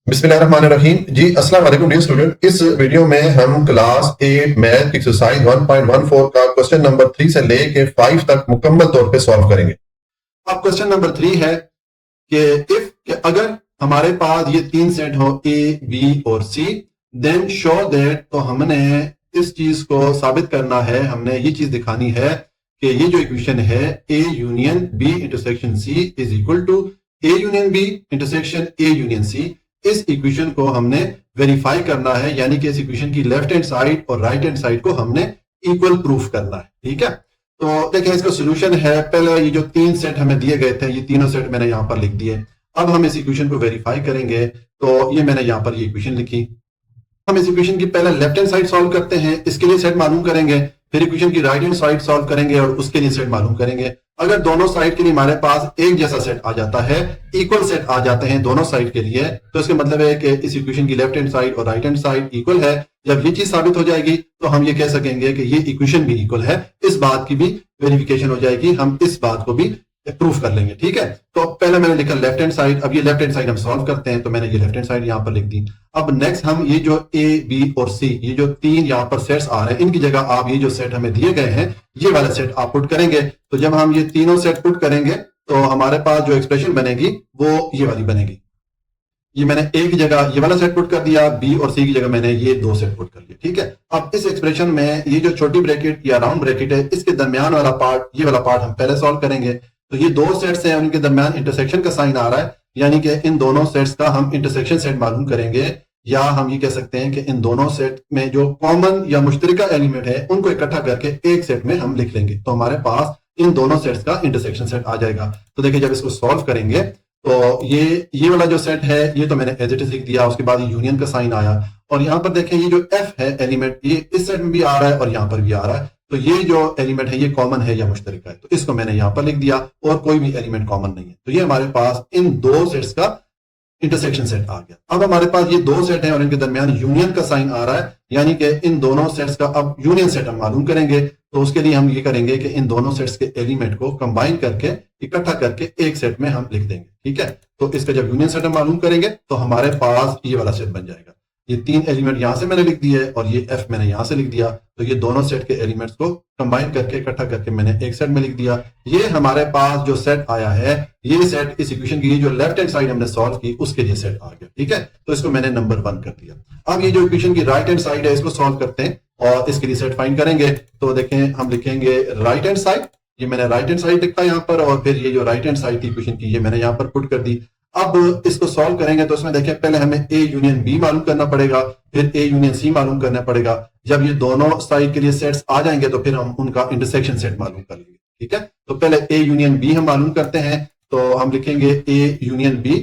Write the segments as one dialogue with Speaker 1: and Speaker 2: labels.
Speaker 1: बिस्मिल्लाहिर्रहमानिर्रहीम जी। अस्सलाम वालेकुम डियर स्टूडेंट। इस वीडियो में हम क्लास 8 मैथ एक्सरसाइज 1.14 का क्वेश्चन नंबर 3 से लेके 5 तक मुकम्मल तौर पे सॉल्व करेंगे। अब क्वेश्चन नंबर 3 है कि अगर हमारे पास ये तीन सेट हो ए बी और सी, देन शो दैट, तो हमने इस चीज को साबित करना है, हमने ये चीज दिखानी है कि ये जो इक्वेशन है A union B intersection C is equal to A union B intersection A union C. इस इक्वेशन को हमने वेरीफाई करना है, यानी कि इस इक्वेशन की लेफ्ट हैंड साइड और राइट हैंड साइड को हमने इक्वल प्रूफ करना है। ठीक है, तो देखिए इसका सोल्यूशन है, पहले ये जो तीन सेट हमें दिए गए थे, ये तीनों सेट मैंने यहाँ पर लिख दिए। अब हम इस इक्वेशन को वेरीफाई करेंगे, तो ये मैंने यहाँ पर ये इक्वेशन लिखी। हम इस इक्वेशन की पहले लेफ्ट हैंड साइड सॉल्व करते हैं, इसके लिए सेट मालूम करेंगे, फिर इक्वेशन की राइट हैंड साइड सॉल्व करेंगे और उसके लिए सेट मालूम करेंगे। अगर दोनों साइड के लिए हमारे पास एक जैसा सेट आ जाता है, इक्वल सेट आ जाते हैं दोनों साइड के लिए, तो इसका मतलब है कि इस इक्वेशन की लेफ्ट हैंड साइड और राइट हैंड साइड इक्वल है। जब ये चीज साबित हो जाएगी तो हम ये कह सकेंगे कि ये इक्वेशन भी इक्वल है। इस बात की भी वेरिफिकेशन हो जाएगी, हम इस बात को भी प्रूफ कर लेंगे। ठीक है, तो पहले मैंने लिखा लेफ्ट हैंड साइड, अब ये लेफ्ट हैंड साइड हम सॉल्व करते हैं, तो मैंने ये लेफ्ट हैंड साइड यहां पर लिख दी। अब नेक्स्ट हम ये जो ए बी और सी, ये जो तीन यहां पर सेट्स आ रहे हैं, इनकी जगह आप ये जो सेट हमें दिए गए हैं ये वाला सेट आप पुट करेंगे। तो जब हम ये तीनों सेट पुट करेंगे तो हमारे पास जो एक्सप्रेशन बनेगी वो ये वाली बनेगी। ये मैंने ए की जगह ये वाला सेट पुट कर दिया, बी और सी की जगह मैंने ये दो सेट पुट कर लिया। ठीक है, अब इस एक्सप्रेशन में ये जो छोटी ब्रैकेट या राउंड ब्रैकेट है, इसके दरमियान वाला पार्ट, ये वाला पार्ट हम पहले सॉल्व करेंगे। तो ये दो सेट्स हैं, उनके दरमियान इंटरसेक्शन का साइन आ रहा है, यानी कि इन दोनों सेट्स का हम इंटरसेक्शन सेट मालूम करेंगे, या हम ये कह सकते हैं कि इन दोनों सेट में जो कॉमन या मुश्तरका एलिमेंट है उनको इकट्ठा करके एक सेट में हम लिख लेंगे, तो हमारे पास इन दोनों सेट्स का इंटरसेक्शन सेट आ जाएगा। तो देखिए जब इसको सॉल्व करेंगे तो ये वाला जो सेट है ये तो मैंने एज इट इज लिख दिया, उसके बाद यूनियन का साइन आया, और यहां पर देखें ये जो एफ है एलिमेंट, ये इस सेट में भी आ रहा है और यहां पर भी आ रहा है, तो ये जो एलिमेंट है ये कॉमन है या मुश्तरका है, तो इसको मैंने यहां पर लिख दिया, और कोई भी एलिमेंट कॉमन नहीं है। तो ये हमारे पास इन दो सेट्स का इंटरसेक्शन सेट आ गया। अब हमारे पास ये दो सेट हैं और इनके दरमियान यूनियन का साइन आ रहा है, यानी कि इन दोनों सेट्स का अब यूनियन सेट हम मालूम करेंगे। तो उसके लिए हम ये करेंगे कि इन दोनों सेट्स के एलिमेंट को कंबाइन करके इकट्ठा करके एक सेट में हम लिख देंगे। ठीक है, तो इसका जब यूनियन सेट हम मालूम करेंगे तो हमारे पास ये वाला सेट बन जाएगा। ये तीन एलिमेंट यहां से मैंने लिख दिए और ये एफ मैंने यहां से लिख दिया, तो ये दोनों सेट के एलिमेंट्स को कंबाइन करके इकट्ठा करके मैंने एक सेट में लिख दिया। ये हमारे पास जो सेट आया है, ये सेट इस इक्वेशन की जो लेफ्ट हैंड साइड हमने सॉल्व की उसके लिए सेट आ गया। ठीक है, तो इसको मैंने नंबर 1 कर दिया। अब ये जो इक्वेशन की राइट हैंड साइड है इसको सॉल्व करते हैं और इसके लिए सेट फाइंड करेंगे। तो देखें हम लिखेंगे राइट हैंड साइड, ये मैंने राइट हैंड साइड लिखा यहाँ पर, और फिर ये जो राइट हैंड साइड थी इक्वेशन की ये मैंने यहाँ पर पुट कर दी। अब इसको सॉल्व करेंगे तो इसमें देखें पहले हमें ए यूनियन बी मालूम करना पड़ेगा, फिर ए यूनियन सी मालूम करना पड़ेगा। जब ये दोनों साइड के लिए सेट्स आ जाएंगे तो फिर हम उनका इंटरसेक्शन सेट मालूम कर लेंगे। ठीक है, तो पहले ए यूनियन बी हम मालूम करते हैं, तो हम लिखेंगे ए यूनियन बी।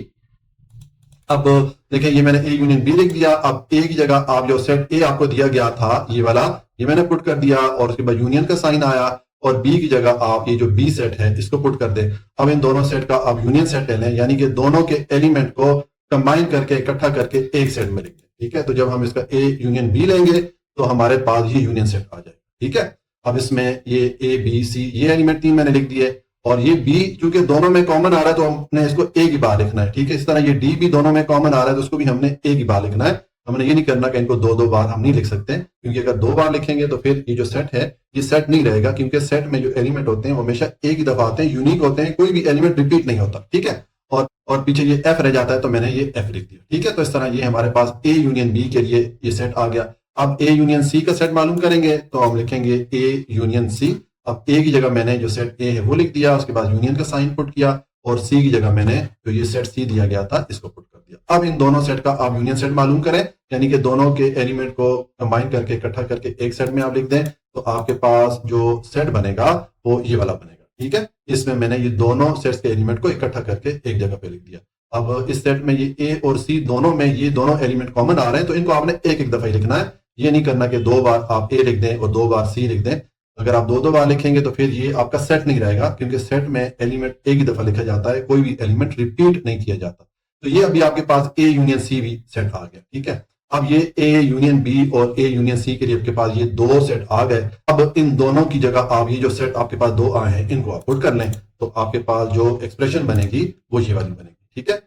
Speaker 1: अब देखिए ये मैंने ए यूनियन बी लिख दिया। अब ए की जगह आप जो सेट ए आपको दिया गया था ये वाला, ये मैंने पुट कर दिया, और उसके बाद यूनियन का साइन आया, और बी की जगह आप ये जो बी सेट है इसको पुट कर दे। अब इन दोनों सेट का आप यूनियन सेट ले लें, यानी कि दोनों के एलिमेंट को कंबाइन करके इकट्ठा करके एक सेट में लिख दें। ठीक है, तो जब हम इसका ए यूनियन बी लेंगे तो हमारे पास ये यूनियन सेट आ जाएगा। ठीक है, अब इसमें ये ए बी सी ये एलिमेंट तीन मैंने लिख दिए, और ये बी चूंकि दोनों में कॉमन आ रहा है तो हमने इसको ए की बार लिखना है। ठीक है, इस तरह ये डी भी दोनों में कॉमन आ रहा है तो उसको भी हमने ए की बार लिखना है। हमने ये नहीं करना कि इनको दो दो बार हम नहीं लिख सकते, क्योंकि अगर दो बार लिखेंगे तो फिर ये जो सेट है ये सेट नहीं रहेगा, क्योंकि सेट में जो एलिमेंट होते हैं वो हमेशा एक ही दफा आते हैं, यूनिक होते हैं, कोई भी एलिमेंट रिपीट नहीं होता। ठीक है, और पीछे ये एफ रह जाता है तो मैंने ये एफ लिख दिया। ठीक है, तो इस तरह ये हमारे पास ए यूनियन बी के लिए ये सेट आ गया। अब ए यूनियन सी का सेट मालूम करेंगे तो हम लिखेंगे ए यूनियन सी। अब ए की जगह मैंने जो सेट ए है वो लिख दिया, उसके बाद यूनियन का साइन पुट किया, और सी की जगह मैंने जो ये सेट सी दिया गया था इसको पुट कर दिया। अब इन दोनों सेट का आप यूनियन सेट मालूम करें, यानी कि दोनों के एलिमेंट को कंबाइन करके इकट्ठा करके एक सेट में आप लिख दें, तो आपके पास जो सेट बनेगा वो ये वाला बनेगा। ठीक है, इसमें मैंने ये दोनों सेट्स के एलिमेंट को इकट्ठा करके एक जगह पे लिख दिया। अब इस सेट में ये ए और सी दोनों में ये दोनों एलिमेंट कॉमन आ रहे हैं, तो इनको आपने एक एक दफा ही लिखना है। ये नहीं करना कि दो बार आप ए लिख दें और दो बार सी लिख दें। अगर आप दो दो बार लिखेंगे तो फिर ये आपका सेट नहीं रहेगा, क्योंकि सेट में एलिमेंट एक ही दफा लिखा जाता है, कोई भी एलिमेंट रिपीट नहीं किया जाता। तो ये अभी आपके पास ए यूनियन सी भी सेट आ गया। ठीक है, अब ये ए यूनियन बी और ए यूनियन सी के लिए आपके पास ये दो सेट आ गए। अब इन दोनों की जगह आप ये जो सेट आपके पास दो आए हैं इनको आप पुट कर लें, तो आपके पास जो एक्सप्रेशन बनेगी वो ये वाली बनेगी। ठीक है,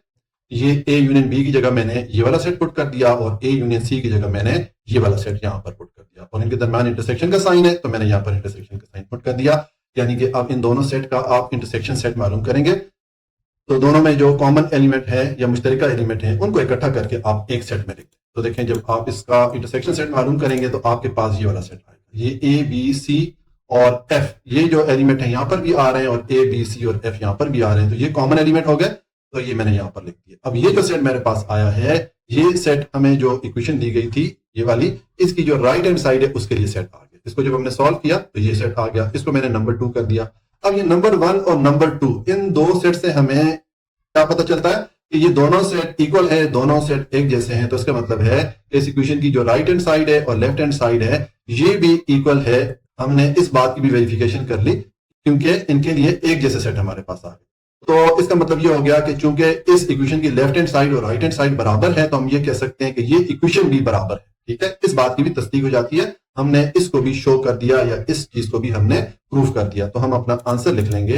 Speaker 1: ये ए यूनियन बी की जगह मैंने ये वाला सेट पुट कर दिया और ए यूनियन सी की जगह मैंने ये वाला सेट यहाँ पर पुट कर दिया और इनके दरमियान इंटरसेक्शन का साइन है तो मैंने यहाँ पर इंटरसेक्शन का साइन पुट कर दिया। यानी कि अब इन दोनों सेट का आप इंटरसेक्शन सेट मालूम करेंगे तो दोनों में जो कॉमन एलिमेंट है या मुश्तरका एलिमेंट है उनको इकट्ठा करके आप एक सेट में लिखते हैं। तो देखें जब आप इसका इंटरसेक्शन सेट मालूम करेंगे तो आपके पास ये वाला सेट आएगा। ये ए बी सी और एफ ये जो एलिमेंट है यहाँ पर भी आ रहे हैं और ए बी सी और एफ यहाँ पर भी आ रहे हैं तो ये कॉमन एलिमेंट हो गए। तो ये मैंने यहाँ पर लिख दिया। अब ये जो सेट मेरे पास आया है ये सेट हमें जो इक्वेशन दी गई थी ये वाली इसकी जो राइट हैंड साइड है उसके लिए सेट आ गया। इसको जब हमने सॉल्व किया तो ये सेट आ गया। इसको मैंने नंबर 2 कर दिया। अब ये नंबर 1 और नंबर 2 इन दो सेट से हमें क्या पता चलता है कि ये दोनों सेट इक्वल है, दोनों सेट एक जैसे हैं। तो इसका मतलब है इस इक्वेशन की जो राइट हैंड साइड है और लेफ्ट हैंड साइड है ये भी इक्वल है। हमने इस बात की भी वेरिफिकेशन कर ली क्योंकि इनके लिए एक जैसे सेट हमारे पास आ गए। तो इसका मतलब ये हो गया कि चूंकि इस इक्वेशन की लेफ्ट हैंड साइड और राइट हैंड साइड बराबर है तो हम ये कह सकते हैं कि ये इक्वेशन भी बराबर है। ठीक है, इस बात की भी तस्दीक हो जाती है। हमने इसको भी शो कर दिया या इस चीज को भी हमने प्रूफ कर दिया। तो हम अपना आंसर लिख लेंगे।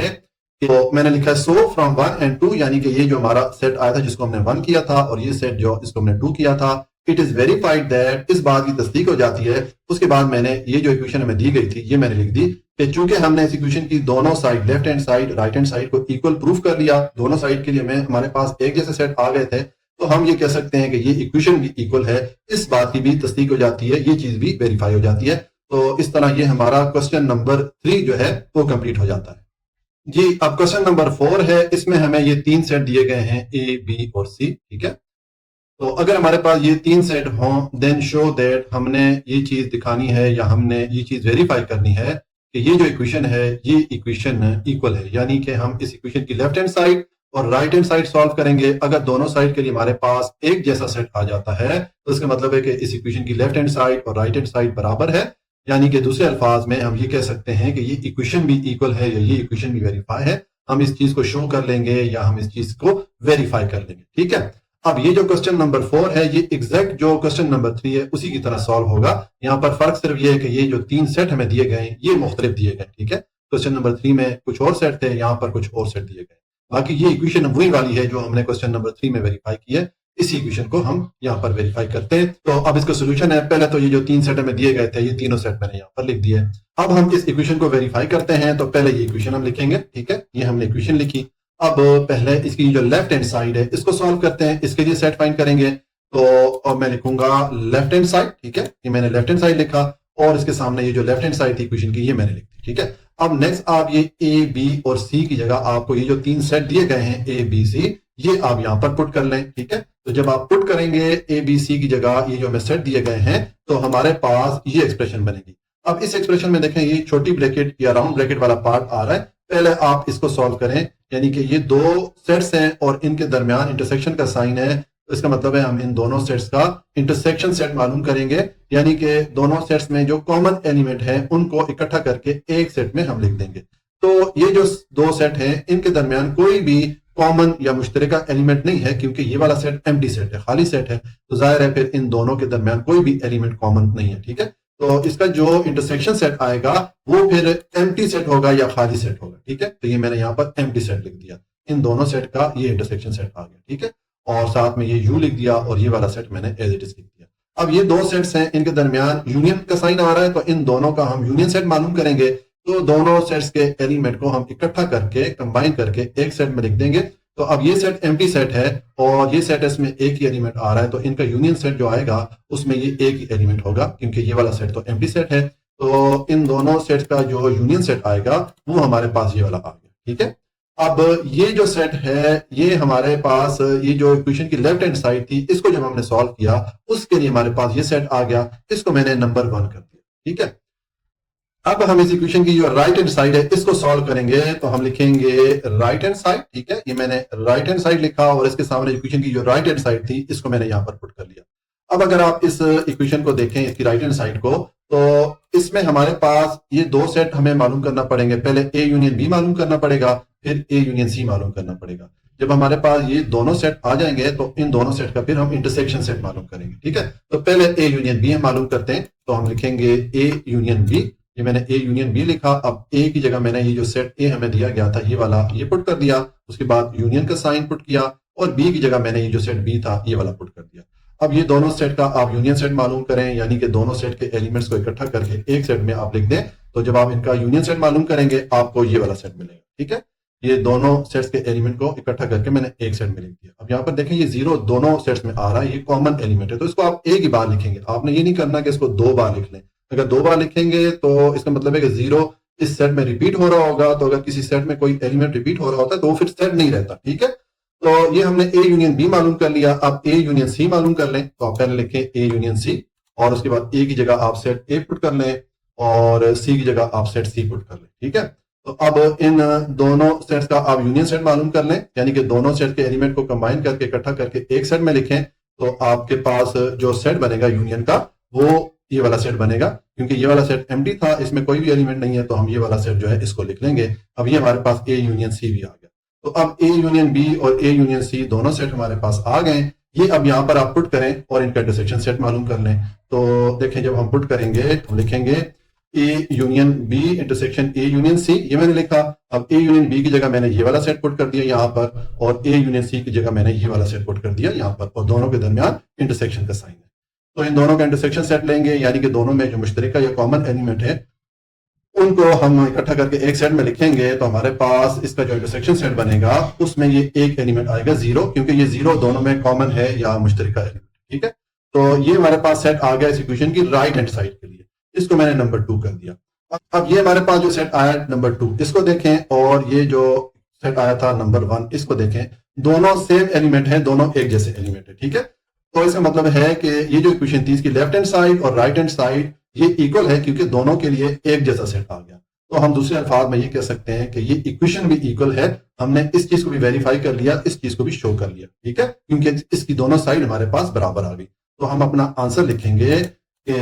Speaker 1: तो मैंने लिखा है सो फ्रॉम 1 and 2 यानी कि ये जो हमारा सेट आया था जिसको हमने 1 किया था और ये सेट जो इसको हमने 2 किया था इट इज वेरीफाइड दैट इस बात की तस्दीक हो जाती है। उसके बाद मैंने ये जो इक्वेशन हमें दी गई थी ये मैंने लिख दी कि चूंकि हमने इस इक्वेशन की दोनों side left hand side right hand side को इक्वल प्रूफ कर लिया, दोनों साइड के लिए हमारे पास एक जैसे सेट आ गए थे तो हम ये कह सकते हैं कि ये इक्वेशन भी इक्वल है। इस बात की भी तस्दीक हो जाती है, ये चीज भी वेरीफाई हो जाती है। तो इस तरह ये हमारा क्वेश्चन नंबर 3 जो है वो कंप्लीट हो जाता है। जी अब क्वेश्चन नंबर 4 है। इसमें हमें ये 3 सेट दिए गए हैं ए बी और सी। ठीक है, तो अगर हमारे पास ये 3 सेट हों देन शो दैट हमने ये चीज दिखानी है या हमने ये चीज वेरीफाई करनी है कि ये जो इक्वेशन है ये इक्वेशन इक्वल है। यानी कि हम इस इक्वेशन की लेफ्ट हैंड साइड और राइट हैंड साइड सॉल्व करेंगे। अगर दोनों साइड के लिए हमारे पास एक जैसा सेट आ जाता है तो इसका मतलब है कि इस इक्वेशन की लेफ्ट हैंड साइड और राइट हैंड साइड बराबर है। यानी कि दूसरे अल्फाज में हम ये कह सकते हैं कि ये इक्वेशन भी इक्वल है या ये इक्वेशन भी वेरीफाई है। हम इस चीज को शो कर लेंगे या हम इस चीज को वेरीफाई कर लेंगे। ठीक है, अब ये जो क्वेश्चन नंबर 4 है ये एग्जैक्ट जो क्वेश्चन नंबर 3 है उसी की तरह सॉल्व होगा। यहाँ पर फर्क सिर्फ ये है कि ये जो 3 सेट हमें दिए गए ये मुख्तलिफ दिए गए। ठीक है, क्वेश्चन नंबर 3 में कुछ और सेट थे, यहाँ पर कुछ और सेट दिए गए। बाकी ये इक्वेशन वही वाली है जो हमने क्वेश्चन नंबर 3 में वेरीफाई की है। इसी इक्वेशन को हम यहाँ पर वेरीफाई करते हैं। तो अब इसका सोल्यूशन है। पहले तो ये जो 3 सेट हमें दिए गए थे ये तीनों सेट मैंने यहाँ पर लिख दिए। अब हम इस इक्वेशन को वेरीफाई करते हैं। तो पहले ये इक्वेशन हम लिखेंगे। ठीक है, ये हमने इक्वेशन लिखी। अब पहले इसकी जो लेफ्ट हैंड साइड है इसको सॉल्व करते हैं। इसके लिए सेट फाइंड करेंगे। तो अब मैं लिखूंगा लेफ्ट हैंड साइड। ठीक है, ये मैंने लेफ्ट हैंड साइड लिखा और इसके सामने ये जो लेफ्ट हैंड साइड थी इक्वेशन की ये मैंने लिखी। ठीक है, अब नेक्स्ट आप ये ए बी और सी की जगह आपको ये जो 3 सेट दिए गए हैं ए बी सी ये आप यहां पर पुट कर लें। ठीक है, तो जब आप पुट करेंगे ए बी सी की जगह ये जो हमें सेट दिए गए हैं तो हमारे पास ये एक्सप्रेशन बनेगी। अब इस एक्सप्रेशन में देखें ये छोटी ब्रैकेट या राउंड ब्रैकेट वाला पार्ट आ रहा है। पहले आप इसको सॉल्व करें। यानी कि ये 2 सेट्स हैं और इनके दरमियान इंटरसेक्शन का साइन है। तो इसका मतलब है हम इन दोनों सेट्स का इंटरसेक्शन सेट मालूम करेंगे। यानी कि दोनों सेट्स में जो कॉमन एलिमेंट है उनको इकट्ठा करके एक सेट में हम लिख देंगे। तो ये जो 2 सेट हैं इनके दरमियान कोई भी कॉमन या मुश्तरका एलिमेंट नहीं है क्योंकि ये वाला सेट एम्प्टी सेट है, खाली सेट है। तो जाहिर है फिर इन दोनों के दरमियान कोई भी एलिमेंट कॉमन नहीं है। ठीक है, तो इसका जो इंटरसेक्शन सेट आएगा वो फिर एम्प्टी सेट होगा या खाली सेट होगा। ठीक है, तो ये मैंने यहाँ पर एम्प्टी सेट लिख दिया। इन दोनों सेट का ये इंटरसेक्शन सेट आ गया। ठीक है, और साथ में ये यू लिख दिया और ये वाला सेट मैंने एज इट इज लिख दिया। अब ये 2 सेट्स हैं इनके दरमियान यूनियन का साइन आ रहा है तो इन दोनों का हम यूनियन सेट मालूम करेंगे। तो दोनों सेट्स के एलिमेंट को हम इकट्ठा करके कंबाइन करके एक सेट में लिख देंगे। तो अब ये सेट एम्प्टी सेट है और ये सेट इसमें एक ही एलिमेंट आ रहा है तो इनका यूनियन सेट जो आएगा उसमें ये एक ही एलिमेंट होगा क्योंकि ये वाला सेट तो एम्प्टी सेट है। तो इन दोनों सेट का जो यूनियन सेट आएगा वो हमारे पास ये वाला आ गया। ठीक है, अब ये जो सेट है ये हमारे पास ये जो इक्वेशन की लेफ्ट हैंड साइड थी इसको जब हमने सॉल्व किया उसके लिए हमारे पास ये सेट आ गया। इसको मैंने नंबर 1 कर दिया। ठीक है, अब हम इस इक्वेशन की जो राइट हैंड साइड है इसको सॉल्व करेंगे तो हम लिखेंगे राइट हैंड साइड। ठीक है, ये मैंने राइट हैंड साइड लिखा और इसके सामने इक्वेशन की जो राइट हैंड साइड थी इसको मैंने यहाँ पर पुट कर लिया। अब अगर आप इस इक्वेशन को देखें इसकी राइट हैंड साइड को तो इसमें हमारे पास ये 2 सेट हमें मालूम करना पड़ेंगे। पहले ए यूनियन बी मालूम करना पड़ेगा फिर ए यूनियन सी मालूम करना पड़ेगा। जब हमारे पास ये दोनों सेट आ जाएंगे तो इन दोनों सेट का फिर हम इंटरसेक्शन सेट मालूम करेंगे। ठीक है, तो पहले ए यूनियन बी हम मालूम करते हैं तो हम लिखेंगे ए यूनियन बी। ये मैंने ए यूनियन बी लिखा। अब ए की जगह मैंने ये जो सेट ए हमें दिया गया था ये वाला ये पुट कर दिया। उसके बाद यूनियन का साइन पुट किया और बी की जगह मैंने ये जो सेट बी था ये वाला पुट कर दिया। अब ये दोनों सेट का आप यूनियन सेट मालूम करें, यानी कि दोनों सेट के एलिमेंट्स को इकट्ठा करके एक सेट में आप लिख दें, तो जब आप इनका यूनियन सेट मालूम करेंगे आपको ये वाला सेट मिलेगा। ठीक है, ये दोनों सेट्स के एलिमेंट को इकट्ठा करके मैंने एक सेट में लिख दिया। अब यहाँ पर देखें ये 0 दोनों सेट्स में आ रहा है, ये कॉमन एलिमेंट है, तो इसको आप एक ही बार लिखेंगे। आपने ये नहीं करना कि इसको 2 बार लिख लें। अगर 2 बार लिखेंगे तो इसका मतलब है कि 0 इस सेट में रिपीट हो रहा होगा, तो अगर किसी सेट में कोई एलिमेंट रिपीट हो रहा होता है तो वो फिर सेट नहीं रहता। ठीक है, तो ये हमने ए यूनियन बी मालूम कर लिया। अब ए यूनियन सी मालूम कर लें, तो आप पहले लिखें ए यूनियन सी, और उसके बाद ए की जगह आप सेट ए पुट कर लें और सी की जगह आप सेट सी पुट कर लें। ठीक है, तो अब इन दोनों सेट्स का आप यूनियन सेट मालूम कर लें, यानी कि दोनों सेट के एलिमेंट को कंबाइन करके इकट्ठा करके एक सेट में लिखें, तो आपके पास जो सेट बनेगा यूनियन का वो ये वाला सेट बनेगा। क्योंकि ये वाला सेट एम्प्टी था, इसमें कोई भी एलिमेंट नहीं है, तो हम ये वाला सेट जो है इसको लिख लेंगे। अब ये हमारे पास ए यूनियन सी भी आ गया। तो अब ए यूनियन बी और ए यूनियन सी दोनों सेट हमारे पास आ गए। ये अब यहाँ पर आप पुट करें और इनका इंटरसेक्शन सेट मालूम कर लें। तो देखें, जब हम पुट करेंगे तो लिखेंगे A union B intersection A union C, ये मैंने लिखा। अब ए यूनियन बी की जगह मैंने ये वाला सेट पुट कर दिया यहाँ पर, और ए यूनियन सी की जगह मैंने ये वाला सेट पुट कर दिया यहाँ पर, और दोनों के दरमियान इंटरसेक्शन का साइन है। तो इन दोनों का इंटरसेक्शन सेट लेंगे, यानी कि दोनों में जो मुश्तरका या कॉमन एलिमेंट है उनको हम इकट्ठा करके एक सेट में लिखेंगे, तो हमारे पास इसका जो इंटरसेक्शन सेट बनेगा उसमें ये एक एलिमेंट आएगा 0, क्योंकि ये 0 दोनों में कॉमन है या मुश्तरका एलिमेंट। ठीक है, तो ये हमारे पास सेट आ गया इस इक्वेशन की राइट हैंड साइड के लिए। इसको मैंने नंबर 2 कर दिया। अब ये हमारे पास जो सेट आया नंबर 2, इसको देखें, और ये जो सेट आया था नंबर 1, इसको देखें। दोनों सेम एलिमेंट है, दोनों एक जैसे एलिमेंट है। ठीक है, तो इसका मतलब है कि ये जो इक्वेशन थी इसकी लेफ्ट हैंड साइड और राइट हैंड साइड ये इक्वल है, क्योंकि दोनों के लिए एक जैसा सेट आ गया। तो हम दूसरे अल्फाज में ये कह सकते हैं कि ये इक्वेशन भी इक्वल है। हमने इस चीज को भी वेरीफाई कर लिया, इस चीज को भी शो कर लिया। ठीक है, क्योंकि इसकी दोनों साइड हमारे पास बराबर आ गई। तो हम अपना आंसर लिखेंगे कि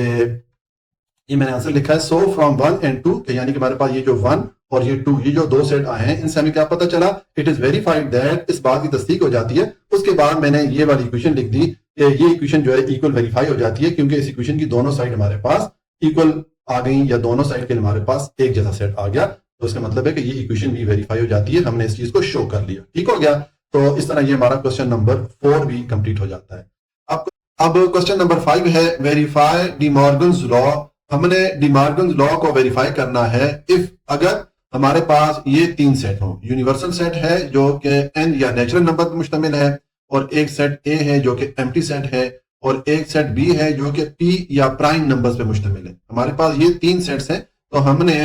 Speaker 1: ये मैंने आंसर लिखा है सो फ्रॉम 1 and 2, यानी कि हमारे पास ये जो 1 और ये 2, ये जो दो सेट आए हैं, इनसे हमें क्या पता चला, इट इज वेरीफाइड दैट, इस बात की तस्दीक हो जाती है। उसके बाद मैंने ये वाली इक्वेशन लिख दी, ये इक्वेशन जो है इक्वल वेरीफाई हो जाती है, क्योंकि इस इक्वेशन की दोनों साइड हमारे पास इक्वल आ गई, या दोनों साइड के हमारे पास एक जैसा सेट आ गया। तो इसका मतलब है कि ये इक्वेशन भी वेरीफाई हो जाती है, हमने इस चीज को शो कर लिया। ठीक हो गया, तो इस तरह ये हमारा क्वेश्चन नंबर 4 भी कंप्लीट हो जाता है। अब क्वेश्चन नंबर 5 है वेरीफाई डी मॉर्गन्स लॉ। हमने डी मॉर्गन्स लॉ को वेरीफाई करना है इफ अगर हमारे पास ये 3 सेट हो। यूनिवर्सल सेट है जो कि एन या नेचुरल नंबर पर मुश्तमिल है, और एक सेट ए है जो कि एम्प्टी सेट है, और एक सेट बी है जो कि पी या प्राइम नंबर्स पे मुश्तमिल है। हमारे पास ये 3 सेट्स हैं, तो हमने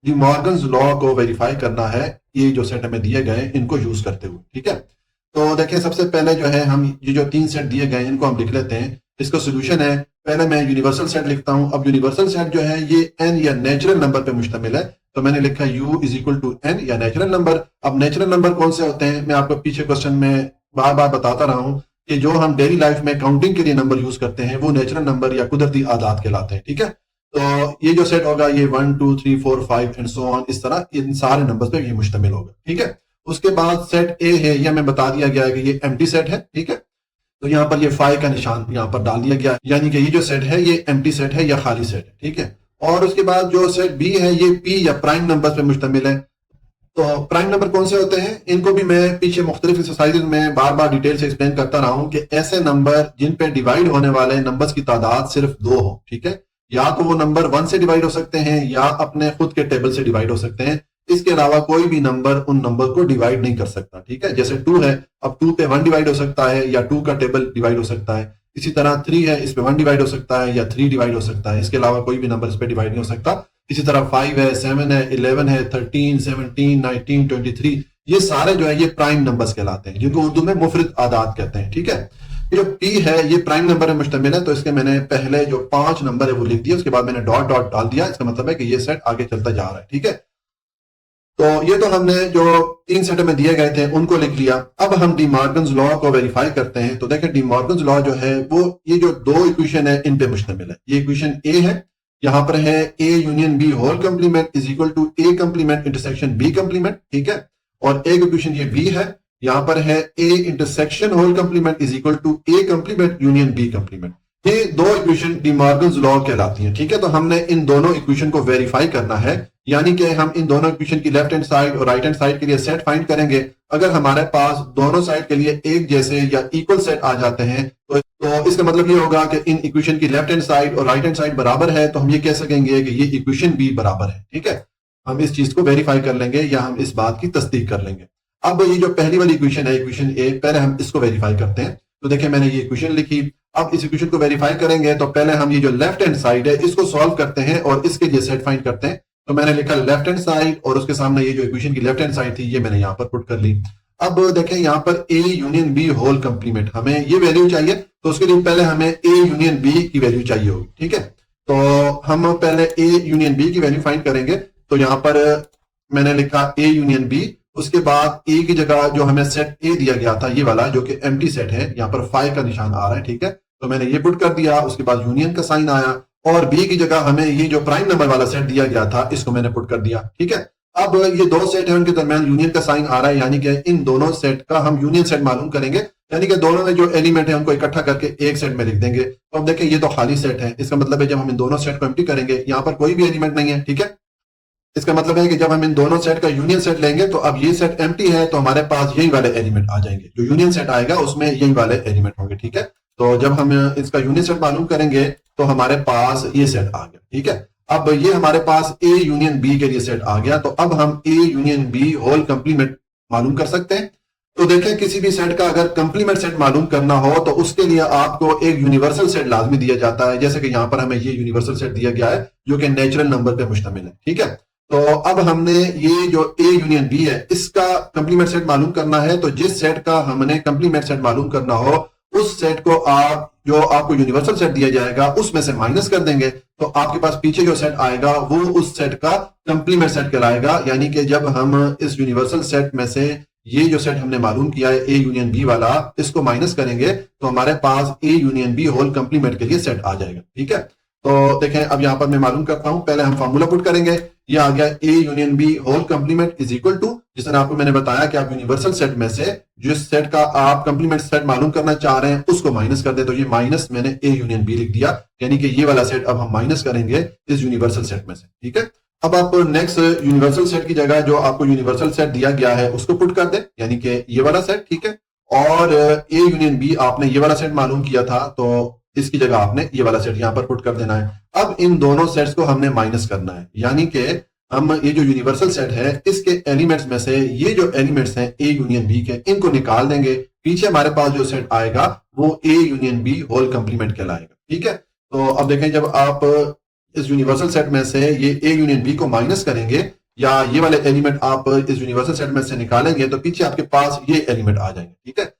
Speaker 1: डी मॉर्गन्स लॉ को वेरीफाई करना है ये जो सेट हमें दिए गए इनको यूज करते हुए। ठीक है, तो देखिए सबसे पहले जो है हम ये जो 3 सेट दिए गए इनको हम लिख लेते हैं। इसका सोल्यूशन है, पहले मैं यूनिवर्सल सेट लिखता हूं। अब यूनिवर्सल सेट जो है ये एन या नेचुरल नंबर पे मुश्तमिल है, तो मैंने लिखा u is equal to N या नेचुरल नंबर। अब नेचुरल नंबर कौन से होते हैं, मैं आपको पीछे क्वेश्चन में बार बार बताता रहा हूं कि जो हम डेली लाइफ में काउंटिंग के लिए नंबर यूज करते हैं वो नेचुरल नंबर या कुदरती आदात कहलाते हैं। ठीक है, तो ये जो सेट होगा ये 1 2 3 4 5 एंड सो ऑन, इस तरह इन सारे नंबर्स पे ये मुश्तमिल होगा। ठीक है, उसके बाद सेट ए है, यह हमें बता दिया गया है कि ये एम्प्टी सेट है। ठीक है, तो यहाँ पर ये 5 का निशान यहाँ पर डाल दिया गया, यानी कि ये जो सेट है ये एम्प्टी सेट है या खाली सेट है। ठीक है, और उसके बाद जो सेट बी है ये पी या प्राइम नंबर्स पे मुश्तमिल है। तो प्राइम नंबर कौन से होते हैं, इनको भी मैं पीछे मुख्तलिफ एक्सरसाइजेज में बार बार डिटेल से एक्सप्लेन करता रहा हूं कि ऐसे नंबर जिन पे डिवाइड होने वाले नंबर्स की तादाद सिर्फ 2 हो। ठीक है, या तो वो नंबर 1 से डिवाइड हो सकते हैं या अपने खुद के टेबल से डिवाइड हो सकते हैं। इसके अलावा कोई भी नंबर उन नंबर को डिवाइड नहीं कर सकता। ठीक है, जैसे 2 है, अब 2 पे 1 डिवाइड हो सकता है या 2 का टेबल डिवाइड हो सकता है। इसी तरह 3 है, इस पे 1 डिवाइड हो सकता है या 3 डिवाइड हो सकता है। इसके अलावा कोई भी नंबर इस पे डिवाइड नहीं हो सकता। इसी तरह 5 है, 7 है, 11 है, 13, 17, 19, 23, ये सारे जो है ये प्राइम नंबर्स कहलाते हैं, जिनको उर्दू में मुफरद आदात कहते हैं। ठीक है, ये जो पी है ये प्राइम नंबर में मुश्तमिल है, तो इसके मैंने पहले जो 5 नंबर है वो लिख दिया, उसके बाद मैंने डॉट डॉट डाल दिया। इसका मतलब है कि ये सेट आगे चलता जा रहा है। ठीक है, तो ये तो हमने जो 3 सेट में दिए गए थे उनको लिख लिया। अब हम डी मॉर्गन्स लॉ को वेरीफाई करते हैं। तो देखें डी मॉर्गन्स लॉ जो है वो ये जो 2 इक्वेशन है इन पे मुश्तमिल है। ये इक्वेशन ए है, यहां पर है A union B whole complement is equal to A complement intersection B complement. ठीक है, और एक इक्वेशन ये बी है, यहां पर है A intersection whole complement is equal to A complement union B complement. ये 2 इक्वेशन डी मॉर्गन्स लॉ कहलाती हैं। ठीक है, तो हमने इन दोनों इक्वेशन को वेरीफाई करना है यानी कि हम इन दोनों इक्वेशन की लेफ्ट हैंड साइड और राइट हैंड साइड के लिए सेट फाइंड करेंगे। अगर हमारे पास दोनों साइड के लिए एक जैसे या इक्वल सेट आ जाते हैं तो इसका मतलब ये होगा कि इन इक्वेशन की लेफ्ट हैंड साइड और राइट हैंड साइड बराबर है, तो हम ये कह सकेंगे कि ये इक्वेशन भी बराबर है। ठीक है, हम इस चीज को वेरीफाई कर लेंगे या हम इस बात की तस्दीक कर लेंगे। अब ये जो पहली वाली इक्वेशन है, इक्वेशन ए, पहले हम इसको वेरीफाई करते हैं। तो देखिए मैंने ये इक्वेशन लिखी। अब इस इक्वेशन को वेरीफाई करेंगे तो पहले हम ये जो लेफ्ट हैंड साइड है इसको सॉल्व करते हैं और इसके लिए सेट फाइंड करते हैं। तो मैंने लिखा लेफ्ट हैंड साइड और उसके सामने ये जो इक्वेशन की लेफ्ट हैंड साइड थी ये मैंने यहाँ पर पुट कर ली। अब देखें यहाँ पर A union B whole complement, हमें ये वैल्यू चाहिए, तो उसके लिए पहले हमें ए यूनियन बी की वैल्यू चाहिए होगी। ठीक है, तो हम पहले ए यूनियन बी की वैल्यू फाइंड करेंगे। तो यहाँ पर मैंने लिखा ए यूनियन बी, उसके बाद ए की जगह जो हमें सेट ए दिया गया था ये वाला जो कि एम्प्टी सेट है, यहाँ पर 5 का निशान आ रहा है। ठीक है, तो मैंने ये पुट कर दिया, उसके बाद यूनियन का साइन आया और बी की जगह हमें ये जो प्राइम नंबर वाला सेट दिया गया था इसको मैंने पुट कर दिया। ठीक है, अब ये दो सेट है उनके दरमियान यूनियन का साइन आ रहा है, यानी कि इन दोनों सेट का हम यूनियन सेट मालूम करेंगे, यानी कि दोनों में जो एलिमेंट है उनको इकट्ठा करके एक सेट में लिख देंगे। तो अब देखें ये तो खाली सेट है, इसका मतलब है जब हम इन दोनों सेट को एम्प्टी करेंगे यहाँ पर कोई भी एलिमेंट नहीं है। ठीक है, इसका मतलब है कि जब हम इन दोनों सेट का यूनियन सेट लेंगे तो अब ये सेट एम्प्टी है तो हमारे पास यही वाले एलिमेंट आ जाएंगे, जो यूनियन सेट आएगा उसमें यही वाले एलिमेंट होंगे। ठीक है, तो जब हम इसका यूनियन सेट मालूम करेंगे तो हमारे पास ये सेट आ गया। ठीक है, अब ये हमारे पास ए यूनियन बी के लिए सेट आ गया, तो अब हम A union B whole complement मालूम कर सकते हैं। तो देखें किसी भी सेट का अगर कंप्लीमेंट सेट मालूम करना हो तो उसके लिए आपको एक यूनिवर्सल सेट लाजमी दिया जाता है, जैसे कि यहां पर हमें ये यूनिवर्सल सेट दिया गया है जो कि नेचुरल नंबर पे मुश्तमिल है। ठीक है, तो अब हमने ये जो ए यूनियन बी है इसका कंप्लीमेंट सेट मालूम करना है, तो जिस सेट का हमने कंप्लीमेंट सेट मालूम करना हो उस सेट को आप जो आपको यूनिवर्सल सेट दिया जाएगा उसमें से माइनस कर देंगे, तो आपके पास पीछे जो सेट आएगा वो उस सेट का कंप्लीमेंट सेट कहलाएगा। यानी कि जब हम इस यूनिवर्सल सेट में से ये जो सेट हमने मालूम किया है ए यूनियन बी वाला, इसको माइनस करेंगे तो हमारे पास A union B whole complement के लिए सेट आ जाएगा। ठीक है, तो देखें अब यहां पर मैं मालूम करता हूं, पहले हम फार्मूला पुट करेंगे। ये आ गया A union B whole complement is equal to, जिस तरह आपको मैंने बताया कि आप यूनिवर्सल सेट में से जिस सेट का आप कंप्लीमेंट सेट मालूम करना चाह रहे हैं उसको माइनस कर दे, तो ये माइनस मैंने ए यूनियन बी लिख दिया, यानी कि ये वाला सेट अब हम माइनस करेंगे इस यूनिवर्सल सेट में से। ठीक है, अब आप नेक्स्ट यूनिवर्सल सेट की जगह जो आपको यूनिवर्सल सेट दिया गया है उसको पुट कर दे, यानी कि ये वाला सेट। ठीक है, और ए यूनियन बी आपने ये वाला सेट मालूम किया था तो इसकी जगह आपने ये वाला सेट यहां पर पुट कर देना है। अब इन दोनों सेट्स को हमने माइनस करना है, यानी कि हम ये जो यूनिवर्सल सेट है इसके एलिमेंट्स में से ये जो एलिमेंट्स हैं ए यूनियन बी के, इनको निकाल देंगे, पीछे हमारे पास जो सेट आएगा वो A union B whole complement कहलाएगा। ठीक है, तो अब देखें जब आप इस यूनिवर्सल सेट में से ये ए यूनियन बी को माइनस करेंगे या ये वाले एलिमेंट आप इस यूनिवर्सल सेट में से निकालेंगे तो पीछे आपके पास ये एलिमेंट आ जाएंगे। ठीक है,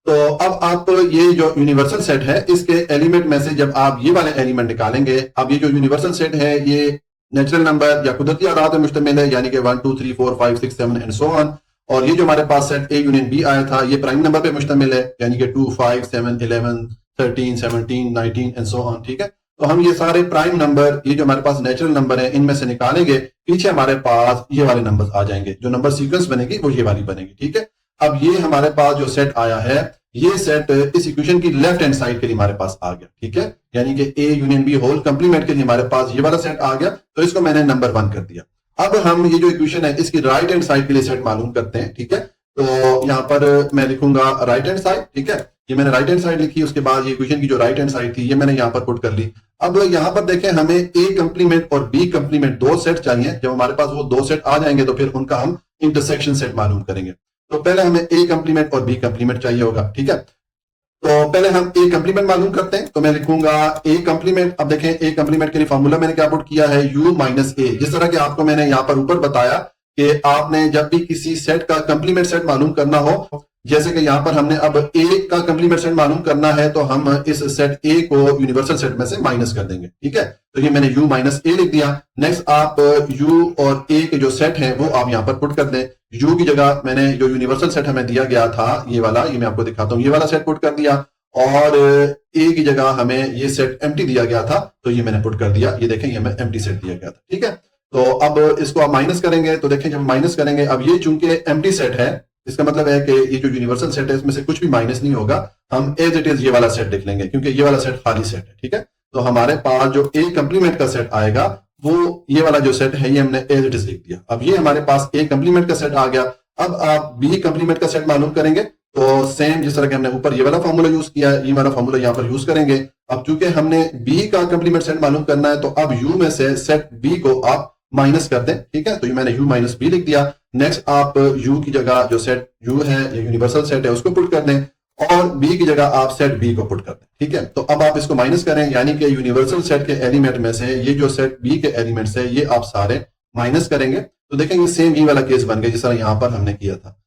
Speaker 1: तो अब आप ये जो यूनिवर्सल सेट है इसके एलिमेंट में से जब आप ये वाले एलिमेंट निकालेंगे, अब ये जो यूनिवर्सल सेट है ये नेचुरल नंबर या कुदरती आदाद पे मुश्तमिल है, यानी कि 1 2 3 4 5 6 7 एंड सो ऑन, और ये जो हमारे पास सेट ए यूनियन बी आया था ये प्राइम नंबर पे मुश्तमिल है, यानी कि 2 5 7 11 13 17 19 एंड सो ऑन। ठीक है, तो हम ये सारे प्राइम नंबर ये जो हमारे पास नेचुरल नंबर है इनमें से निकालेंगे, पीछे हमारे पास ये वाले नंबर आ जाएंगे, जो नंबर सीक्वेंस बनेगी वो ये वाली बनेगी। ठीक है, अब ये हमारे पास जो सेट आया है ये सेट इस इक्वेशन की लेफ्ट हैंड साइड के लिए हमारे पास आ गया। ठीक है, यानी कि A union B whole complement के लिए हमारे पास ये वाला सेट आ गया, तो इसको मैंने नंबर 1 कर दिया। अब हम ये जो इक्वेशन है इसकी राइट हैंड साइड के लिए सेट मालूम करते हैं। ठीक है, तो यहाँ पर मैं लिखूंगा राइट हैंड साइड। ठीक है, ये मैंने राइट हैंड साइड लिखी, उसके बाद ये इक्वेशन की जो राइट हैंड साइड थी ये मैंने यहाँ पर पुट कर ली। अब यहाँ पर देखें हमें ए कंप्लीमेंट और बी कंप्लीमेंट दो सेट चाहिए, जब हमारे पास वो दो सेट आ जाएंगे तो फिर उनका हम इंटरसेक्शन सेट मालूम करेंगे। तो पहले हमें ए कंप्लीमेंट और बी कंप्लीमेंट चाहिए होगा। ठीक है, तो पहले हम ए कंप्लीमेंट मालूम करते हैं, तो मैं लिखूंगा ए कंप्लीमेंट। अब देखें ए कंप्लीमेंट के लिए फॉर्मूला मैंने क्या पुट किया है, u माइनस ए। जिस तरह के आपको मैंने यहाँ पर ऊपर बताया कि आपने जब भी किसी सेट का कंप्लीमेंट सेट मालूम करना हो, जैसे कि यहाँ पर हमने अब ए का कंप्लीमेंट सेट मालूम करना है तो हम इस सेट ए को यूनिवर्सल सेट में से माइनस कर देंगे। ठीक है, तो ये मैंने u माइनस ए लिख दिया। नेक्स्ट आप u और a के जो सेट है वो आप यहाँ पर पुट कर दें। u की जगह मैंने जो यूनिवर्सल सेट हमें दिया गया था ये वाला, ये मैं आपको दिखाता हूँ, ये वाला सेट पुट कर दिया, और a की जगह हमें ये सेट एम्प्टी दिया गया था तो ये मैंने पुट कर दिया। ये देखें ये हमें एम्प्टी सेट दिया गया था। ठीक है, तो अब इसको आप माइनस करेंगे, तो देखें जब माइनस करेंगे, अब ये चूंकि एम्प्टी सेट है इसका मतलब है कि ये जो यूनिवर्सल सेट है इसमें से कुछ भी माइनस नहीं होगा, हम एज इट इज ये वाला सेट लिख लेंगे क्योंकि ये वाला सेट खाली सेट है। ठीक है, तो हमारे पास जो ए कंप्लीमेंट का सेट आएगा वो ये वाला जो सेट है ये हमने एज इट इज लिख दिया। अब ये हमारे पास ए कंप्लीमेंट का सेट आ गया। अब आप बी कंप्लीमेंट का सेट मालूम करेंगे तो सेम जिस तरह के हमने ऊपर ये वाला फॉर्मूला यूज किया है, ये वाला फॉर्मूला यहाँ पर यूज करेंगे। अब चूंकि हमने बी का कंप्लीमेंट सेट मालूम करना है तो अब यू में से सेट बी को आप माइनस कर दें, ठीक है। तो ये मैंने यू माइनस बी लिख दिया। नेक्स्ट आप यू की जगह जो सेट यू है यूनिवर्सल सेट है उसको पुट कर दें और बी की जगह आप सेट बी को पुट कर दें, ठीक है। तो अब आप इसको माइनस करें, यानी कि यूनिवर्सल सेट के एलिमेंट में से ये जो सेट बी के एलिमेंट्स है ये आप सारे माइनस करेंगे तो देखेंगे सेम ये वाला केस बन गया जिस तरह यहां पर हमने किया था।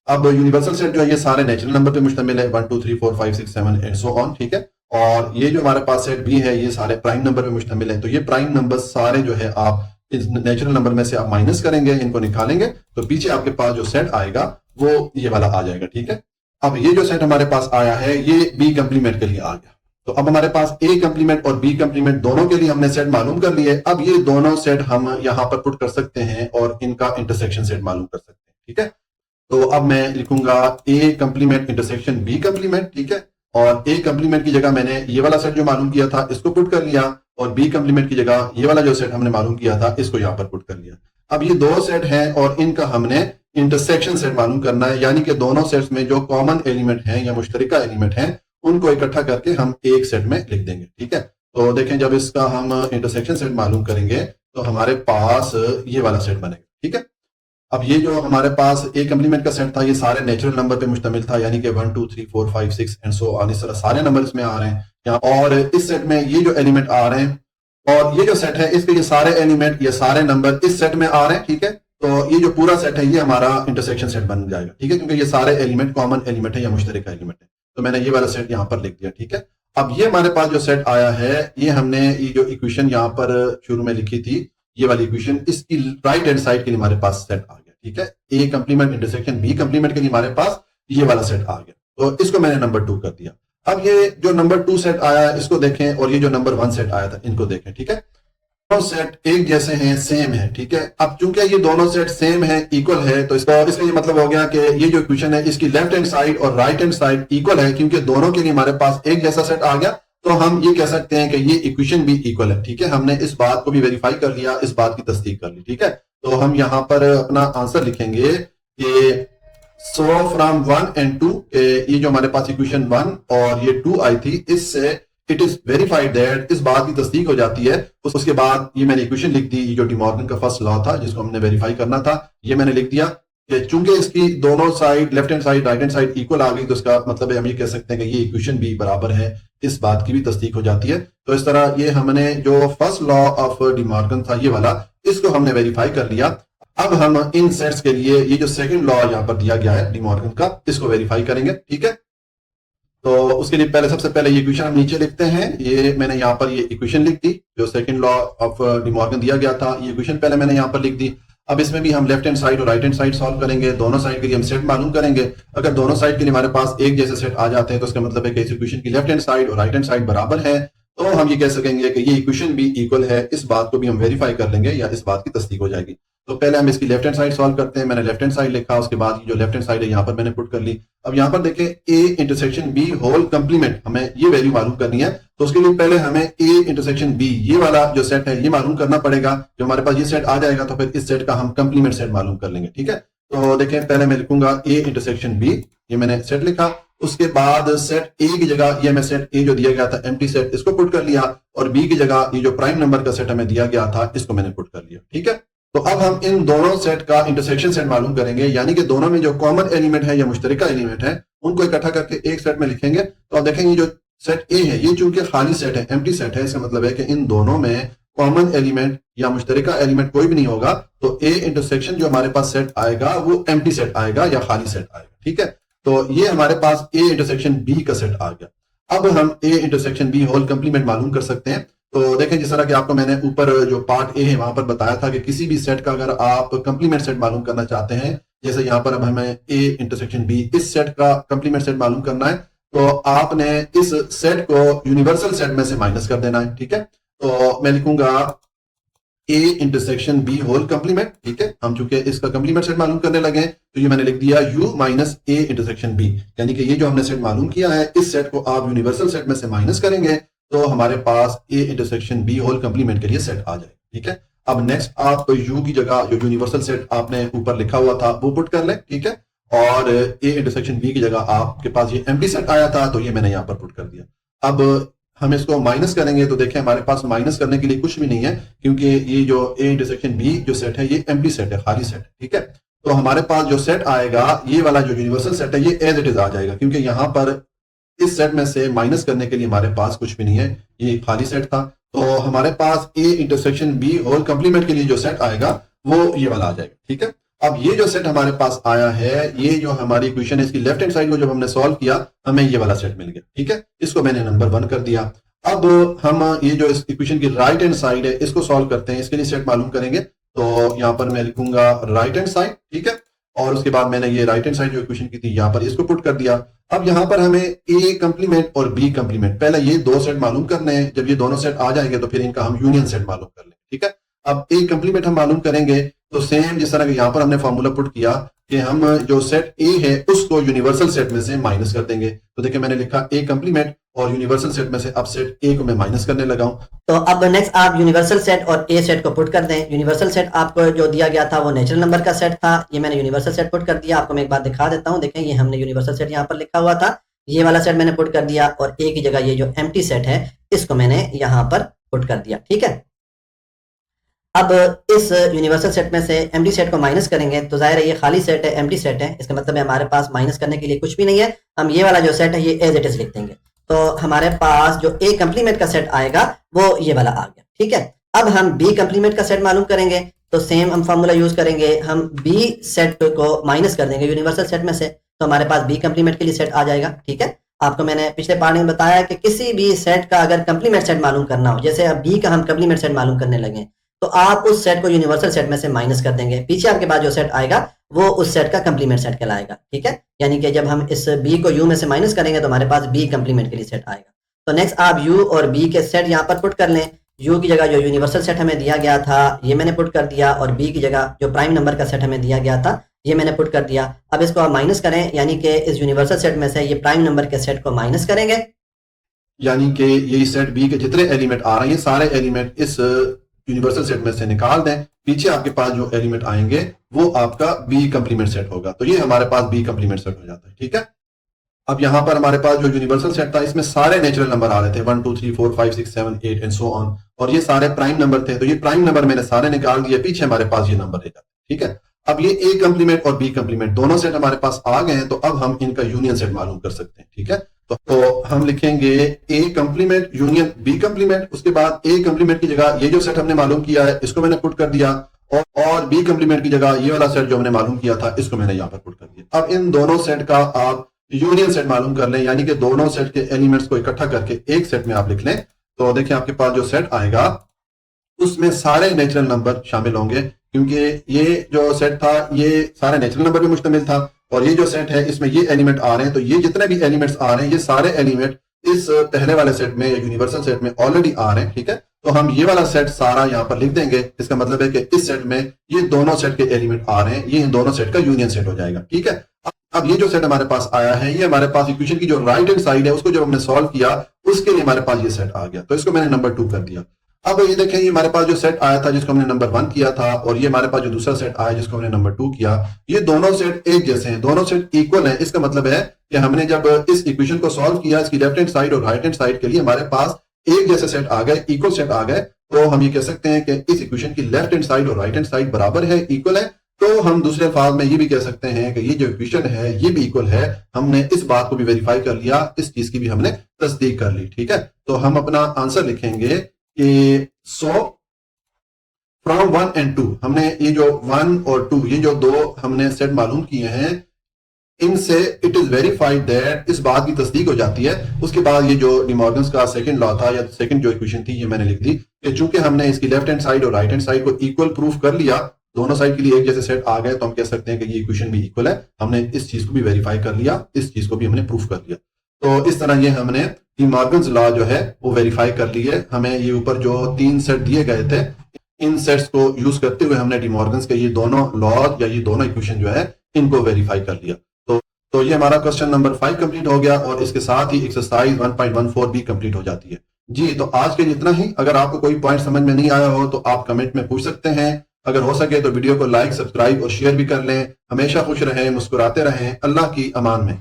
Speaker 1: अब यूनिवर्सल सेट जो है ये सारे नेचुरल नंबर पे मुश्तमिल है, 1 2 3 4 5 6 7 एंड सो ऑन, ठीक है। और ये जो हमारे पास सेट बी है ये सारे प्राइम नंबर पे मुश्तमिल है। तो ये प्राइम नंबर सारे जो है आप इस नेचुरल नंबर में से आप माइनस करेंगे, इनको निकालेंगे तो पीछे आपके पास जो सेट आएगा वो ये वाला आ जाएगा, ठीक है। अब ये जो सेट हमारे पास आया है ये बी कंप्लीमेंट के लिए आ गया। तो अब हमारे पास ए कंप्लीमेंट और बी कंप्लीमेंट दोनों के लिए हमने सेट मालूम कर लिए। अब ये दोनों सेट हम यहां पर पुट कर सकते हैं और इनका इंटरसेक्शन सेट मालूम कर सकते हैं, ठीक है। तो अब मैं लिखूंगा ए कंप्लीमेंट इंटरसेक्शन बी कंप्लीमेंट, ठीक है। और ए कंप्लीमेंट की जगह मैंने ये वाला सेट जो मालूम किया था इसको पुट कर लिया और बी कंप्लीमेंट की जगह ये वाला जो सेट हमने मालूम किया था इसको यहां पर पुट कर लिया। अब ये दो सेट हैं और इनका हमने इंटरसेक्शन सेट मालूम करना है, यानी कि दोनों सेट्स में जो कॉमन एलिमेंट हैं या मुश्तरका एलिमेंट हैं उनको इकट्ठा करके हम एक सेट में लिख देंगे, ठीक है। तो देखें जब इसका हम इंटरसेक्शन सेट मालूम करेंगे तो हमारे पास ये वाला सेट बनेगा, ठीक है। अब ये जो हमारे पास ए कंप्लीमेंट का सेट था ये सारे नेचुरल नंबर पे मुश्तमिल था, यानी कि 1 2 3 4 5 6 एंड सो ऑन, इस तरह सारे नंबर इसमें आ रहे हैं यहाँ। और इस सेट में ये जो एलिमेंट आ रहे हैं और ये जो सेट है इसके ये सारे एलिमेंट ये सारे नंबर इस सेट में आ रहे हैं, ठीक है। तो ये जो पूरा सेट है ये हमारा इंटरसेक्शन सेट बन जाएगा, ठीक है, क्योंकि ये सारे एलिमेंट कॉमन एलिमेंट है या मुश्तरका एलिमेंट है। तो मैंने ये वाला सेट यहाँ पर लिख दिया, ठीक है। अब ये हमारे पास जो सेट आया है ये हमने ये जो इक्वेशन यहाँ पर शुरू में लिखी थी ये वाली इक्वेशन, इसकी राइट हैंड साइड के लिए हमारे पास सेट आ गया, ठीक है। ए कंप्लीमेंट इंटरसेक्शन बी कंप्लीमेंट के लिए हमारे पास ये वाला सेट आ गया। तो इसको मैंने नंबर 2 कर दिया। अब ये जो नंबर 2 सेट आया है इसको देखें और ये जो नंबर 1 सेट आया था इनको देखें, ठीक है। दोनों सेट एक जैसे हैं, सेम है, ठीक है। अब चूंकि ये दोनों सेट सेम है, इक्वल है, तो इसका ये मतलब हो गया कि ये जो इक्वेशन है इसकी लेफ्ट हैंड साइड और राइट हैंड साइड इक्वल है, क्योंकि दोनों के लिए हमारे पास एक जैसा सेट आ गया। तो हम ये कह सकते हैं कि ये इक्वेशन भी इक्वल है, ठीक है। हमने इस बात को भी वेरीफाई कर लिया, इस बात की तस्दीक कर ली, ठीक है। तो हम यहां पर अपना आंसर लिखेंगे कि सो फ्रॉम 1 and 2 ये जो हमारे पास इक्वेशन 1 और ये 2 आई थी इससे इट इज वेरीफाइड दैट, इस बात की तस्दीक हो जाती है। उसके बाद ये मैंने इक्वेशन लिख दी, जो डी मॉर्गन का फर्स्ट लॉ था जिसको हमने वेरीफाई करना था, ये मैंने लिख दिया कि चूंकि इसकी दोनों side left hand side right hand side equal आ गई तो इसका मतलब है हम ये कह सकते हैं कि ये इक्वेशन भी बराबर है, इस बात की भी तस्दीक हो जाती है। तो इस तरह ये हमने जो first law of De Morgan था ये वाला, इसको हमने वेरीफाई कर लिया। अब हम इन सेट्स के लिए ये जो सेकंड लॉ यहां पर दिया गया है डी मॉर्गन का, इसको वेरीफाई करेंगे, ठीक है। तो उसके लिए पहले सबसे पहले ये इक्वेशन हम नीचे लिखते हैं। ये मैंने यहाँ पर ये इक्वेशन लिख दी जो second law of De Morgan दिया गया था, ये इक्वेशन पहले मैंने यहाँ पर लिख दी। अब इसमें भी हम लेफ्ट हैंड साइड और राइट हैंड साइड सॉल्व करेंगे, दोनों साइड के लिए हम सेट मालूम करेंगे। अगर दोनों साइड के लिए हमारे पास एक जैसे सेट आ जाते हैं तो इसका मतलब है कि इस इक्वेशन की लेफ्ट हैंड साइड और राइट हैंड साइड बराबर है, तो हम ये कह सकेंगे कि ये इक्वेशन भी इक्वल है। इस बात को भी हम वेरीफाई कर लेंगे या इस बात की तस्दीक हो जाएगी। तो पहले हम इसकी लेफ्ट हैंड साइड सॉल्व करते हैं। मैंने लेफ्ट हैंड साइड लिखा, उसके बाद जो लेफ्ट हैंड साइड है यहाँ पर मैंने पुट कर ली। अब यहाँ पर देखें A intersection B whole complement, हमें ये वैल्यू मालूम करनी है। तो उसके लिए पहले हमें ए इंटरसेक्शन बी ये वाला जो सेट है ये मालूम करना पड़ेगा। जो हमारे पास ये सेट आ जाएगा तो फिर इस सेट का हम कंप्लीमेंट सेट मालूम कर लेंगे, ठीक है। तो देखें पहले मैं लिखूंगा ए इंटरसेक्शन बी, ये मैंने सेट लिखा। उसके बाद सेट ए की जगह ये मैं सेट ए जो दिया गया था एम्प्टी सेट, इसको पुट कर लिया और बी की जगह ये जो प्राइम नंबर का सेट हमें दिया गया था इसको मैंने पुट कर लिया, ठीक है। तो अब हम इन दोनों सेट का इंटरसेक्शन सेट मालूम करेंगे, यानी कि दोनों में जो कॉमन एलिमेंट है या मुश्तरका एलिमेंट है उनको इकट्ठा करके एक सेट में लिखेंगे। तो आप देखेंगे जो सेट ए है ये चूंकि खाली सेट है, एम्प्टी सेट है, इसका मतलब है कि इन दोनों में कॉमन एलिमेंट या मुश्तरका एलिमेंट कोई भी नहीं होगा। तो ए इंटरसेक्शन जो हमारे पास सेट आएगा वो एम्प्टी सेट आएगा या खाली सेट आएगा, ठीक है। तो ये हमारे पास ए इंटरसेक्शन बी का सेट आ गया। अब हम A intersection B whole complement मालूम कर सकते हैं। तो देखें जिस तरह कि आपको मैंने ऊपर जो पार्ट ए है वहां पर बताया था कि किसी भी सेट का अगर आप कंप्लीमेंट सेट मालूम करना चाहते हैं, जैसे यहाँ पर अब हमें ए इंटरसेक्शन बी इस सेट का कंप्लीमेंट सेट मालूम करना है, तो आपने इस सेट को यूनिवर्सल सेट में से माइनस कर देना है, ठीक है। तो मैं लिखूंगा A intersection B whole complement, ठीक है। हम चूंकि इसका कंप्लीमेंट सेट मालूम करने लगे तो ये मैंने लिख दिया U minus A intersection B, यानी कि ये जो हमने सेट मालूम किया है इस सेट को आप यूनिवर्सल सेट में से माइनस करेंगे तो हमारे पास A intersection B whole complement के लिए सेट आ जाएगा। ठीक है, अब नेक्स्ट आप यू की जगह जो यूनिवर्सल सेट आपने ऊपर लिखा हुआ था वो पुट कर लें। ठीक है, और ए इंटरसेक्शन बी की जगह आपके पास ये एम्प्टी सेट आया था तो ये मैंने यहाँ पर पुट कर दिया। अब हम इसको माइनस करेंगे तो देखें हमारे पास माइनस करने के लिए कुछ भी नहीं है, क्योंकि ये जो ए इंटरसेक्शन बी जो सेट है ये एम्प्टी सेट है, खाली सेट है। ठीक है, तो हमारे पास जो सेट आएगा ये वाला जो यूनिवर्सल सेट है ये एज इट इज आ जाएगा, क्योंकि यहां पर इस सेट में से माइनस करने के लिए हमारे पास कुछ भी नहीं है, ये खाली सेट था। तो हमारे पास A intersection B whole complement के लिए जो सेट आएगा वो ये वाला आ जाएगा। ठीक है, अब ये जो सेट हमारे पास आया है, ये जो हमारी इक्वेशन है इसकी लेफ्ट हैंड साइड को जब हमने सॉल्व किया हमें ये वाला सेट मिल गया। ठीक है, इसको मैंने नंबर 1 कर दिया। अब हम ये जो इस इक्वेशन की राइट हैंड साइड है इसको सॉल्व करते हैं, इसके लिए सेट मालूम करेंगे। तो यहां पर मैं लिखूंगा राइट हैंड साइड। ठीक है, और उसके बाद मैंने ये राइट हैंड साइड जो इक्वेशन की थी यहां पर इसको पुट कर दिया। अब यहां पर हमें ए कंप्लीमेंट और बी कंप्लीमेंट, पहले ये दो सेट मालूम करने हैं, जब ये दोनों सेट आ जाएंगे तो फिर इनका हम यूनियन सेट मालूम कर लेंगे। ठीक है, अब ए कंप्लीमेंट हम मालूम करेंगे तो सेम जिस तरह के यहां पर हमने फॉर्मूला पुट किया कि हम जो सेट ए है उसको यूनिवर्सल सेट में से माइनस कर देंगे। तो देखिए मैंने लिखा ए कंप्लीमेंट और यूनिवर्सल सेट में से अब सेट ए को मैं माइनस करने लगा हूं।
Speaker 2: तो अब नेक्स्ट आप यूनिवर्सल सेट और ए सेट को पुट कर दें। यूनिवर्सल सेट आपको जो दिया गया था वो नेचुरल नंबर का सेट था, ये मैंने यूनिवर्सल सेट पुट कर दिया। आपको मैं एक बात दिखा देता हूं, देखें ये हमने यूनिवर्सल सेट यहाँ पर लिखा हुआ था, ये वाला सेट मैंने पुट कर दिया और ए की जगह ये जो एम्प्टी सेट है इसको मैंने यहाँ पर पुट कर दिया। ठीक है, अब इस यूनिवर्सल सेट में से एम्प्टी सेट को माइनस करेंगे तो जाहिर है ये खाली सेट है, एम्प्टी सेट है, इसका मतलब है हमारे पास माइनस करने के लिए कुछ भी नहीं है। हम ये वाला जो सेट है ये एज इट इज लिख देंगे, तो हमारे पास जो ए कंप्लीमेंट का सेट आएगा वो ये वाला आ गया। ठीक है, अब हम बी कंप्लीमेंट का सेट मालूम करेंगे तो सेम हम फॉर्मूला यूज करेंगे, हम बी सेट को माइनस कर देंगे यूनिवर्सल सेट में से, तो हमारे पास बी कंप्लीमेंट के लिए सेट आ जाएगा। ठीक है, आपको मैंने पिछले पार्ट में बताया कि किसी भी सेट का अगर कंप्लीमेंट सेट मालूम करना हो, जैसे अब बी का हम कंप्लीमेंट सेट मालूम करने लगे तो आप उस सेट को यूनिवर्सल सेट में से माइनस कर देंगे, पीछे आपके पास जो सेट आएगा वो उस सेट का कंप्लीमेंट सेट कहलाएगा। ठीक है, यानी कि जब हम इस बी को यू में से माइनस करेंगे तो हमारे पास बी कंप्लीमेंट के लिए सेट आएगा। तो नेक्स्ट आप यू और बी के सेट यहाँ पर पुट कर लें। यू की जगह जो यूनिवर्सल सेट हमें दिया गया था ये मैंने पुट कर दिया, और बी की जगह जो प्राइम नंबर का सेट हमें दिया गया था ये मैंने पुट कर दिया। अब इसको आप माइनस करें, यानी कि इस यूनिवर्सल सेट में से ये प्राइम नंबर के सेट को माइनस करेंगे,
Speaker 1: यानी कि ये सेट बी के जितने एलिमेंट आ रहे हैं सारे एलिमेंट इस यूनिवर्सल सेट में से निकाल दें, पीछे आपके पास जो एलिमेंट आएंगे वो आपका बी कंप्लीमेंट सेट होगा, तो ये हमारे पास बी कंप्लीमेंट सेट हो जाता है। ठीक है, अब यहां पर हमारे पास जो यूनिवर्सल सेट था इसमें सारे नेचुरल नंबर आ रहे थे 1 2 3 4 5 6 7 8 एंड सो ऑन, और ये सारे प्राइम नंबर थे, तो ये प्राइम नंबर मैंने सारे निकाल दिए, पीछे हमारे पास ये नंबर रहेगा। ठीक है, अब ये ए कंप्लीमेंट और बी कंप्लीमेंट दोनों सेट हमारे पास आ गए हैं, तो अब हम इनका यूनियन सेट मालूम कर सकते हैं। ठीक है, तो हम लिखेंगे ए कंप्लीमेंट यूनियन बी कंप्लीमेंट, उसके बाद ए कंप्लीमेंट की जगह ये जो सेट हमने मालूम किया है इसको मैंने पुट कर दिया, और बी कंप्लीमेंट की जगह ये वाला सेट जो हमने मालूम किया था इसको मैंने यहाँ पर पुट कर दिया। अब इन दोनों सेट का आप यूनियन सेट मालूम कर लें, यानी कि दोनों सेट के एलिमेंट्स को इकट्ठा करके एक सेट में आप लिख लें, तो देखिए आपके पास जो सेट आएगा उसमें सारे नेचुरल नंबर शामिल होंगे, क्योंकि ये जो सेट था ये सारे नेचुरल नंबर पे मुश्तमिल था, और ये जो सेट है इसमें ये एलिमेंट आ रहे हैं, तो ये जितने भी एलिमेंट्स आ रहे हैं ये सारे एलिमेंट इस पहले वाले सेट में या यूनिवर्सल सेट में ऑलरेडी आ रहे हैं। ठीक है, तो हम ये वाला सेट सारा यहाँ पर लिख देंगे, इसका मतलब है कि इस सेट में ये दोनों सेट के एलिमेंट आ रहे हैं, ये इन दोनों सेट का यूनियन सेट हो जाएगा। ठीक है, अब ये जो सेट हमारे पास आया है ये हमारे पास इक्वेशन की जो राइट हैंड साइड है उसको जब हमने सॉल्व किया उसके लिए हमारे पास ये सेट आ गया, तो इसको मैंने नंबर 2 कर दिया। अब ये देखें ये हमारे पास जो सेट आया था जिसको हमने नंबर 1 किया था, और ये हमारे पास जो दूसरा सेट आया जिसको हमने नंबर 2 किया, ये दोनों सेट एक जैसे हैं, दोनों सेट इक्वल हैं। इसका मतलब है कि हमने जब इस इक्वेशन को सॉल्व किया इसकी लेफ्ट हैंड साइड और राइट हैंड साइड के लिए हमारे पास एक जैसे सेट आ गए, इक्वल सेट आ गए, तो हम ये कह सकते हैं कि इस इक्वेशन की लेफ्ट हैंड साइड और राइट हैंड साइड बराबर है, इक्वल है। तो हम दूसरे अल्फाज में ये भी कह सकते हैं कि ये जो इक्वेशन है ये भी इक्वल है, हमने इस बात को भी वेरीफाई कर लिया, इस चीज की भी हमने तस्दीक कर ली। ठीक है, तो हम अपना आंसर लिखेंगे कि सो फ्रॉम 1 and 2 हमने ये जो 1 और 2 ये जो दो हमने सेट मालूम किए हैं इनसे इट इज वेरीफाइड दैट, इस बात की तस्दीक हो जाती है। उसके बाद ये जो डी मॉर्गन्स का सेकंड लॉ था या सेकंड जो इक्वेशन थी ये मैंने लिख दी कि चूंकि हमने इसकी लेफ्ट हैंड साइड और राइट हैंड साइड को इक्वल प्रूफ कर लिया, दोनों साइड के लिए एक जैसे सेट आ गए, तो हम कह सकते हैं कि ये इक्वेशन भी इक्वल है। हमने इस चीज को भी वेरीफाई कर लिया, इस चीज को भी हमने प्रूफ कर लिया। तो इस तरह ये हमने डी मॉर्गन्स लॉ जो है वो वेरीफाई कर ली है। हमें ये ऊपर जो 3 सेट दिए गए थे इन सेट्स को यूज करते हुए हमने डी मॉर्गन्स के ये दोनों लॉ या ये दोनों इक्वेशन जो है इनको वेरीफाई कर लिया। तो ये हमारा क्वेश्चन नंबर 5 कंप्लीट हो गया, और इसके साथ ही एक्सरसाइज 1.14 भी कंप्लीट हो जाती है। जी, तो आज के जितना ही। अगर आपको कोई पॉइंट समझ में नहीं आया हो तो आप कमेंट में पूछ सकते हैं। अगर हो सके तो वीडियो को लाइक, सब्सक्राइब और शेयर भी कर लें। हमेशा खुश रहें, मुस्कुराते रहें। अल्लाह की अमान में।